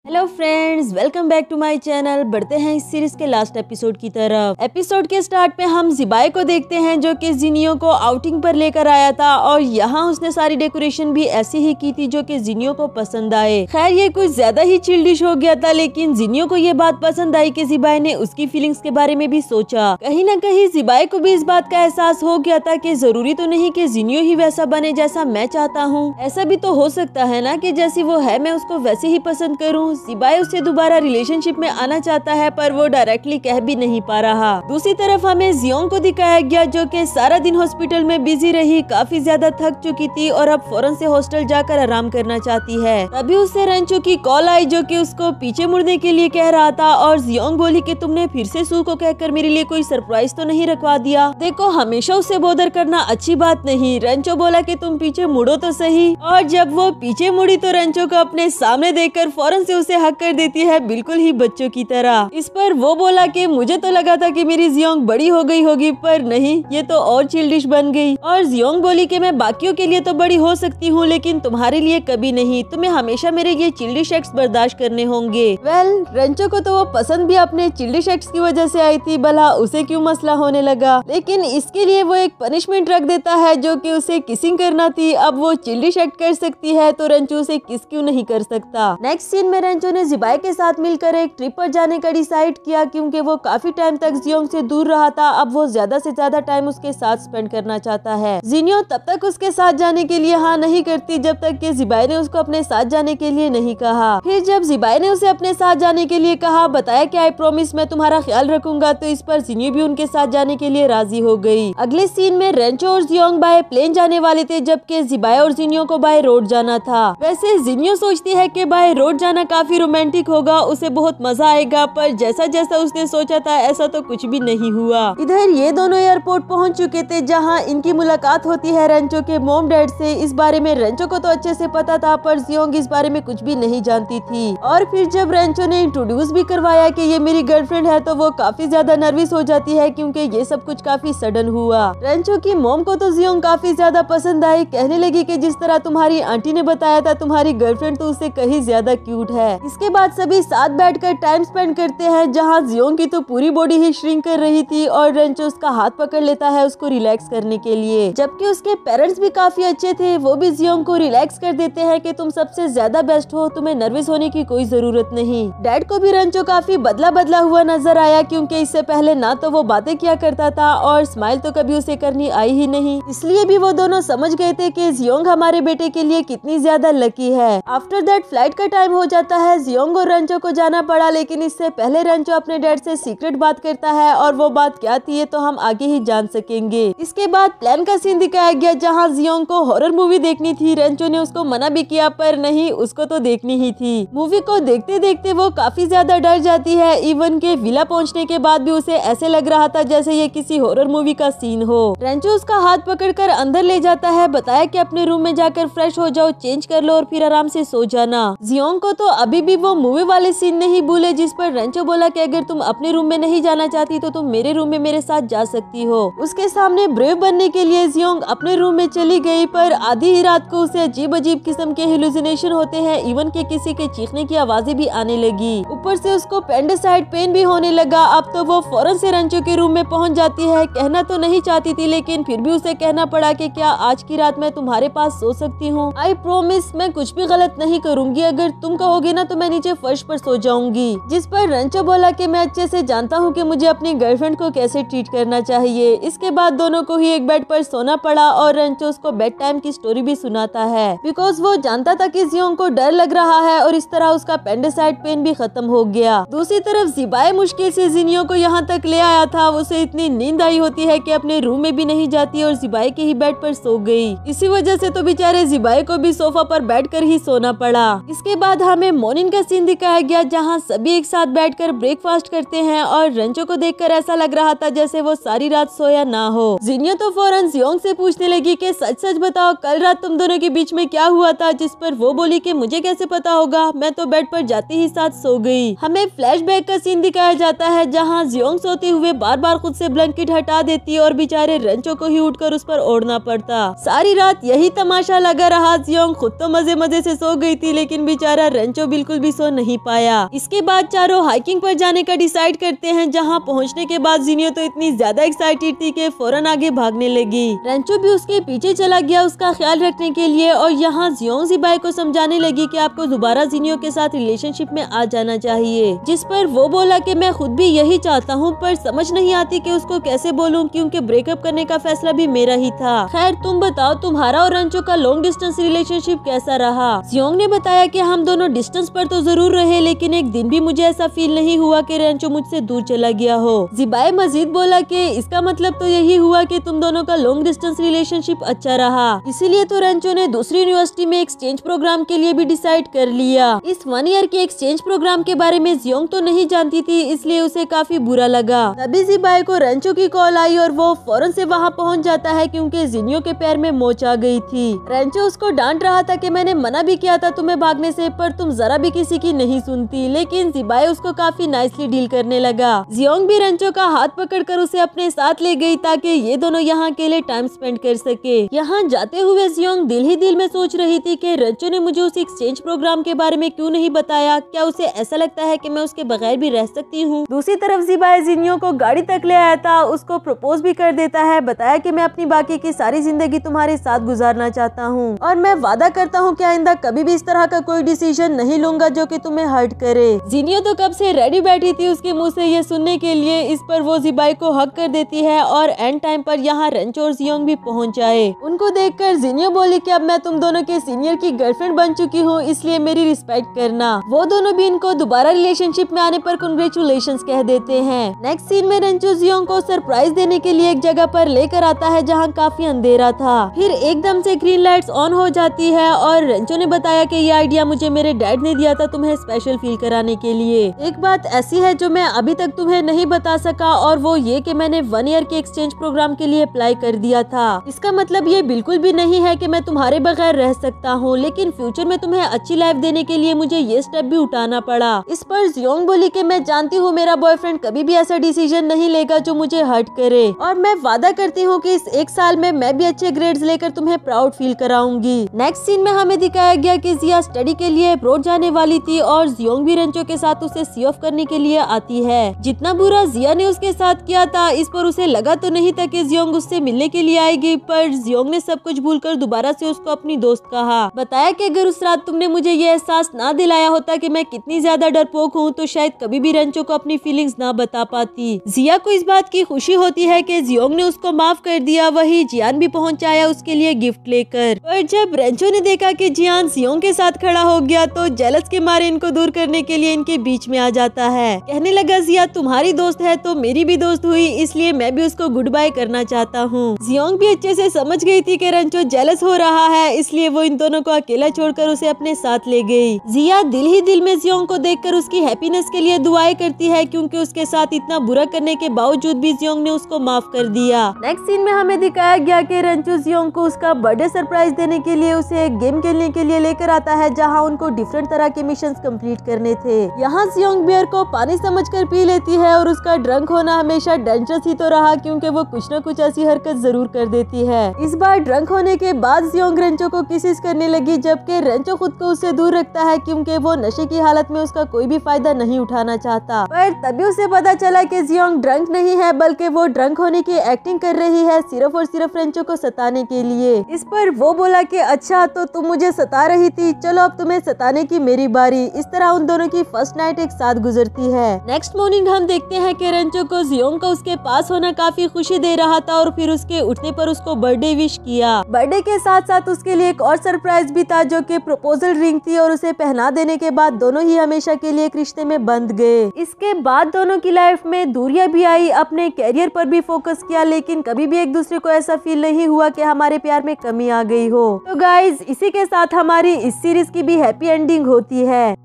Hello friends, welcome back to my channel. बढ़ते हैं इस सीरीज के लास्ट एपिसोड की तरफ। एपिसोड के स्टार्ट में हम जिबाई को देखते हैं जो कि जिनियो को आउटिंग पर लेकर आया था और यहाँ उसने सारी डेकोरेशन भी ऐसी ही की थी जो कि जिनियो को पसंद आए। खैर ये कुछ ज्यादा ही चिल्डिश हो गया था, लेकिन जिनियो को ये बात पसंद आई कि जिबाई ने उसकी फीलिंग्स के बारे में भी सोचा। कहीं न कहीं जिबाई को भी इस बात का एहसास हो गया था कि जरूरी तो नहीं कि जिनियो ही वैसा बने जैसा मैं चाहता हूँ। ऐसा भी तो हो सकता है ना कि जैसी वो है मैं उसको वैसे ही पसंद करूँ। जिबाई उससे दोबारा रिलेशनशिप में आना चाहता है पर वो डायरेक्टली कह भी नहीं पा रहा। दूसरी तरफ हमें जियोंग को दिखाया गया जो कि सारा दिन हॉस्पिटल में बिजी रही, काफी ज्यादा थक चुकी थी और अब फौरन से हॉस्टल जाकर आराम करना चाहती है। तभी उससे रेंचो की कॉल आई जो कि उसको पीछे मुड़ने के लिए कह रहा था और जियोंग बोली कि तुमने फिर से सू को कहकर मेरे लिए कोई सरप्राइज तो नहीं रखवा दिया। देखो हमेशा उससे बोदर करना अच्छी बात नहीं। रेंचो बोला कि तुम पीछे मुड़ो तो सही, और जब वो पीछे मुड़ी तो रेंचो को अपने सामने देखकर फौरन से उसे हक कर देती है, बिल्कुल ही बच्चों की तरह। इस पर वो बोला कि मुझे तो लगा था कि मेरी जियोंग बड़ी हो गई होगी, पर नहीं, ये तो और चिल्डिश बन गई। और जियोंग बोली कि मैं बाकियों के लिए तो बड़ी हो सकती हूँ लेकिन तुम्हारे लिए कभी नहीं। तुम्हें हमेशा मेरे ये चिल्डिश एक्ट्स बर्दाश्त करने होंगे। वेल, रेंचो को तो वो पसंद भी अपने चिल्डिश एक्ट्स की वजह से आई थी, भला उसे क्यों मसला होने लगा। लेकिन इसके लिए वो एक पनिशमेंट रख देता है जो कि उसे किसिंग करना थी। अब वो चिल्डिश एक्ट कर सकती है तो रेंचो उसे किस क्यों नहीं कर सकता। नेक्स्ट सीन में रेंचो ने जिबाई के साथ मिलकर एक ट्रिप पर जाने का डिसाइड किया क्योंकि वो काफी टाइम तक जियोंग से दूर रहा था। अब वो ज्यादा से ज्यादा टाइम उसके साथ स्पेंड करना चाहता है। जिनियो तब तक उसके साथ जाने के लिए हाँ नहीं करती जब तक कि जिबाई ने उसको अपने साथ जाने के लिए नहीं कहा। फिर जब जिबाई ने उसे अपने साथ जाने के लिए कहा, बताया कि आई प्रॉमिस मैं तुम्हारा ख्याल रखूंगा, तो इस पर जिनियो भी उनके साथ जाने के लिए राजी हो गई। अगले सीन में रेंचो और जियोंग बाय प्लेन जाने वाले थे जबकि जिबाई और जिनियो को बाय रोड जाना था। वैसे जिनियो सोचती है कि बाय रोड जाना काफी रोमांटिक होगा, उसे बहुत मजा आएगा, पर जैसा जैसा उसने सोचा था ऐसा तो कुछ भी नहीं हुआ। इधर ये दोनों एयरपोर्ट पहुंच चुके थे जहां इनकी मुलाकात होती है रेंचो के मॉम डैड से। इस बारे में रेंचो को तो अच्छे से पता था पर जियोंग इस बारे में कुछ भी नहीं जानती थी। और फिर जब रेंचो ने इंट्रोड्यूस भी करवाया कि ये मेरी गर्लफ्रेंड है तो वो काफी ज्यादा नर्वस हो जाती है क्योंकि ये सब कुछ काफी सडन हुआ। रेंचो की मॉम को तो जियोंग काफी ज्यादा पसंद आई, कहने लगी कि जिस तरह तुम्हारी आंटी ने बताया था तुम्हारी गर्लफ्रेंड तो उससे कहीं ज्यादा क्यूट है। इसके बाद सभी साथ बैठकर टाइम स्पेंड करते हैं जहां जियोंग की तो पूरी बॉडी ही श्रिंक कर रही थी और रेंचो उसका हाथ पकड़ लेता है उसको रिलैक्स करने के लिए। जबकि उसके पेरेंट्स भी काफी अच्छे थे, वो भी जियोंग को रिलैक्स कर देते हैं कि तुम सबसे ज्यादा बेस्ट हो, तुम्हें नर्वस होने की कोई जरूरत नहीं। डैड को भी रेंचो काफी बदला बदला हुआ नजर आया क्योंकि इससे पहले ना तो वो बातें किया करता था और स्माइल तो कभी उसे करनी आई ही नहीं। इसलिए भी वो दोनों समझ गए थे कि जियोंग हमारे बेटे के लिए कितनी ज्यादा लकी है। आफ्टर दैट फ्लाइट का टाइम हो जाता है, जियोंग और रेंचो को जाना पड़ा, लेकिन इससे पहले रेंचो अपने डैड से सीक्रेट बात करता है और वो बात क्या थी ये तो हम आगे ही जान सकेंगे। इसके बाद प्लान का सीन दिखाया गया जहां जियोंग को हॉरर मूवी देखनी थी। रेंचो ने उसको मना भी किया पर नहीं, उसको तो देखनी ही थी। मूवी को देखते देखते वो काफी ज्यादा डर जाती है। इवन के विला पहुंचने के बाद भी उसे ऐसे लग रहा था जैसे ये किसी हॉरर मूवी का सीन हो। रेंचो उसका हाथ पकड़कर अंदर ले जाता है, बताया कि अपने रूम में जाकर फ्रेश हो जाओ, चेंज कर लो और फिर आराम से सो जाना। जियोंग को तो अभी भी वो मूवी वाले सीन नहीं भूले जिस पर रेंचो बोला कि अगर तुम अपने रूम में नहीं जाना चाहती तो तुम मेरे रूम में मेरे साथ जा सकती हो। उसके सामने ब्रेव बनने के लिए जियोंग अपने रूम में चली गई, पर आधी ही रात को उसे अजीब अजीब किस्म के हेलुसिनेशन होते हैं। इवन के किसी के चीखने की आवाजें भी आने लगी। ऊपर से उसको पेंडिसाइड पेन भी होने लगा। अब तो वो फौरन से रेंचो के रूम में पहुंच जाती है। कहना तो नहीं चाहती थी लेकिन फिर भी उसे कहना पड़ा कि क्या आज की रात मैं तुम्हारे पास सो सकती हूँ? आई प्रॉमिस मैं कुछ भी गलत नहीं करूंगी, अगर तुम कहोगे ना तो मैं नीचे फर्श पर सो जाऊंगी। जिस पर रेंचो बोला कि मैं अच्छे से जानता हूँ कि मुझे अपनी गर्लफ्रेंड को कैसे ट्रीट करना चाहिए। इसके बाद दोनों को ही एक बेड पर सोना पड़ा और रेंचो उसको बेड टाइम की स्टोरी भी सुनाता है बिकॉज वो जानता था कि जियोंग को डर लग रहा है और इस तरह उसका पेंडिसाइड पेन भी खत्म हो गया। दूसरी तरफ जिबाई मुश्किल से जिनियो को यहाँ तक ले आया था। उसे इतनी नींद आई होती है कि अपने रूम में भी नहीं जाती और जिबाई के ही बेड पर सो गई। इसी वजह से तो बेचारे जिबाई को भी सोफा पर बैठकर ही सोना पड़ा। इसके बाद हमें मॉर्निंग का सीन दिखाया गया जहाँ सभी एक साथ बैठकर ब्रेकफास्ट करते हैं और रेंचो को देखकर ऐसा लग रहा था जैसे वो सारी रात सोया ना हो। जिनियो तो फौरन जियोंग से पूछने लगी कि सच सच बताओ कल रात तुम दोनों के बीच में क्या हुआ था, जिस पर वो बोली कि मुझे कैसे पता होगा, मैं तो बेड पर जाते ही साथ सो गई। हमें फ्लैशबैक का सीन दिखाया जाता है जहाँ जियोंग सोते हुए बार बार खुद से ब्लैंकेट हटा देती और बेचारे रेंचो को ही उठकर उस पर ओढ़ना पड़ता। सारी रात यही तमाशा लगा रहा। जियोंग खुद तो मजे मजे से सो गई थी लेकिन बेचारा रेंचो बिल्कुल भी सो नहीं पाया। इसके बाद चारों हाइकिंग पर जाने का डिसाइड करते हैं, जहाँ पहुँचने के बाद जिनियो तो इतनी ज्यादा एक्साइटेड थी कि फौरन आगे भागने लगी। रेंचो भी उसके पीछे चला गया उसका ख्याल रखने के लिए, और यहाँ जियोंग जिबाई को समझाने लगी कि आपको दोबारा जिनियो के साथ रिलेशनशिप में आ जाना चाहिए, जिस पर वो बोला कि मैं खुद भी यही चाहता हूँ, पर समझ नहीं आती कि उसको कैसे बोलूँ, क्योंकि ब्रेकअप करने का फैसला भी मेरा ही था। खैर तुम बताओ, तुम्हारा और रेंचो का लॉन्ग डिस्टेंस रिलेशनशिप कैसा रहा? जियोंग ने बताया कि हम दोनों डिस्टेंस पर तो जरूर रहे, लेकिन एक दिन भी मुझे ऐसा फील नहीं हुआ कि रेंचो मुझसे दूर चला गया हो। जिबाई मजीद बोला कि इसका मतलब तो यही हुआ कि तुम दोनों का लॉन्ग डिस्टेंस रिलेशनशिप अच्छा रहा, इसीलिए तो रेंचो ने दूसरी यूनिवर्सिटी में एक्सचेंज प्रोग्राम के लिए भी डिसाइड कर लिया। इस 1 ईयर के एक्सचेंज प्रोग्राम के बारे में जियोंग तो नहीं जानती थी, इसलिए उसे काफी बुरा लगा। तभी जिबाई को रेंचो की कॉल आई और वो फौरन से वहाँ पहुँच जाता है, क्योंकि जिनियो के पैर में मोच आ गई थी। रेंचो उसको डांट रहा था कि मैंने मना भी किया था तुम्हें भागने से, पर तुम जरा भी किसी की नहीं सुनती, लेकिन जिबाई उसको काफी नाइसली डील करने लगा। जियोंग भी रेंचो का हाथ पकड़कर उसे अपने साथ ले गई ताकि ये दोनों यहाँ अकेले टाइम स्पेंड कर सके। यहाँ जाते हुए जियोंग दिल ही दिल में सोच रही थी कि रेंचो ने मुझे उस एक्सचेंज प्रोग्राम के बारे में क्यों नहीं बताया, क्या उसे ऐसा लगता है कि मैं उसके बगैर भी रह सकती हूँ। दूसरी तरफ जिबाई जिनियो को गाड़ी तक ले आया था, उसको प्रपोज भी कर देता है, बताया कि मैं अपनी बाकी की सारी जिंदगी तुम्हारे साथ गुजारना चाहता हूँ, और मैं वादा करता हूँ कि आइंदा कभी भी इस तरह का कोई डिसीजन नहीं लूंगा जो कि तुम्हें हर्ट करे। जिनियो तो कब से रेडी बैठी थी उसके मुंह से ये सुनने के लिए, इस पर वो जिबाई को हक कर देती है, और एंड टाइम पर यहाँ रेंचो और जियोंग भी पहुँच जाए। उनको देखकर जिनियो बोली कि अब मैं तुम दोनों के सीनियर की गर्लफ्रेंड बन चुकी हूँ, इसलिए मेरी रिस्पेक्ट करना। वो दोनों भी इनको दोबारा रिलेशनशिप में आने पर कांग्रेचुलेशंस कह देते हैं। नेक्स्ट सीन में रेंचो जियोंग को सरप्राइज देने के लिए एक जगह पर लेकर आता है जहाँ काफी अंधेरा था। फिर एकदम से ग्रीन लाइट्स ऑन हो जाती है, और रेंचो ने बताया कि ये आइडिया मुझे मेरे डैड ने दिया था तुम्हें स्पेशल फील कराने के लिए। एक बात ऐसी है जो मैं अभी तक तुम्हें नहीं बता सका, और वो ये कि मैंने 1 ईयर के एक्सचेंज प्रोग्राम के लिए अप्लाई कर दिया था। इसका मतलब ये बिल्कुल भी नहीं है कि मैं तुम्हारे बगैर रह सकता हूँ, लेकिन फ्यूचर में तुम्हें अच्छी लाइफ देने के लिए मुझे ये स्टेप भी उठाना पड़ा। इस पर जियोंग बोली कि मैं जानती हूँ मेरा बॉयफ्रेंड कभी भी ऐसा डिसीजन नहीं लेगा जो मुझे हर्ट करे, और मैं वादा करती हूँ कि इस 1 साल में मैं भी अच्छे ग्रेड्स लेकर तुम्हें प्राउड फील कराऊंगी। नेक्स्ट सीन में हमें दिखाया गया कि जिया स्टडी के लिए अब्रॉड जाने वाली थी, और जियोंग भी रेंचो के साथ उसे सी ऑफ करने के लिए आती है। जितना बुरा जिया ने उसके साथ किया था, इस पर उसे लगा तो नहीं था कि जियोंग उससे मिलने के लिए आएगी, पर जियोंग ने सब कुछ भूलकर दोबारा से उसको अपनी दोस्त कहा। बताया कि अगर उस रात तुमने मुझे ये एहसास ना दिलाया होता कि मैं कितनी ज्यादा डरपोक हूँ, तो शायद कभी भी रेंचो को अपनी फीलिंग्स ना बता पाती। जिया को इस बात की खुशी होती है कि जियोंग ने उसको माफ कर दिया। वही जियान भी पहुंच आया उसके लिए गिफ्ट लेकर, पर जब रेंचो ने देखा कि जियान जियोंग के साथ खड़ा हो गया, तो जेलस के मारे इनको दूर करने के लिए इनके बीच में आ जाता है। कहने लगा, जिया तुम्हारी दोस्त है तो मेरी भी दोस्त हुई, इसलिए मैं भी उसको गुड बाय करना चाहता हूँ। जियोंग भी अच्छे से समझ गई थी कि रेंचो जेलस हो रहा है, इसलिए वो इन दोनों को अकेला छोड़कर उसे अपने साथ ले गई। जिया दिल ही दिल में जियोंग को देखकर उसकी हैप्पीनेस के लिए दुआएं करती है, क्योंकि उसके साथ इतना बुरा करने के बावजूद भी जियोंग ने उसको माफ कर दिया। नेक्स्ट सीन में हमें दिखाया गया कि रेंचो जियोंग को उसका बर्थडे सरप्राइज देने के लिए उसे एक गेम खेलने के लिए लेकर आता है, जहाँ उनको डिफरेंट तरह के मिशंस कंप्लीट करने थे। यहाँ जियोंग बियर को पानी समझकर पी लेती है, और उसका ड्रंक होना हमेशा डेंजरस ही तो रहा, क्योंकि वो कुछ न कुछ ऐसी हरकत जरूर कर देती है। इस बार ड्रंक होने के बाद जियोंग रेंचो को किसिस करने लगी, जबकि रेंचो खुद को उससे दूर रखता है, क्योंकि वो नशे की हालत में उसका कोई भी फायदा नहीं उठाना चाहता। पर तभी उसे पता चला कि जियोंग ड्रंक नहीं है, बल्कि वो ड्रंक होने की एक्टिंग कर रही है, सिर्फ और सिर्फ रेंचो को सताने के लिए। इस पर वो बोला कि अच्छा तो तुम मुझे सता रही थी, चलो अब तुम्हें सताने की मेरी बारी। इस तरह उन दोनों की फर्स्ट नाइट एक साथ गुजरती है। नेक्स्ट मॉर्निंग हम देखते हैं कि रेंचो को जियोंग का उसके पास होना काफी खुशी दे रहा था, और फिर उसके उठने पर उसको बर्थडे विश किया। बर्थडे के साथ साथ उसके लिए एक और सरप्राइज भी था, जो कि प्रपोजल रिंग थी, और उसे पहना देने के बाद दोनों ही हमेशा के लिए एक रिश्ते में बंध गए। इसके बाद दोनों की लाइफ में दूरियां भी आई, अपने कैरियर पर भी फोकस किया, लेकिन कभी भी एक दूसरे को ऐसा फील नहीं हुआ कि हमारे प्यार में कमी आ गई हो। तो गाइज, इसी के साथ हमारी इस सीरीज की भी हैप्पी एंडिंग होती है।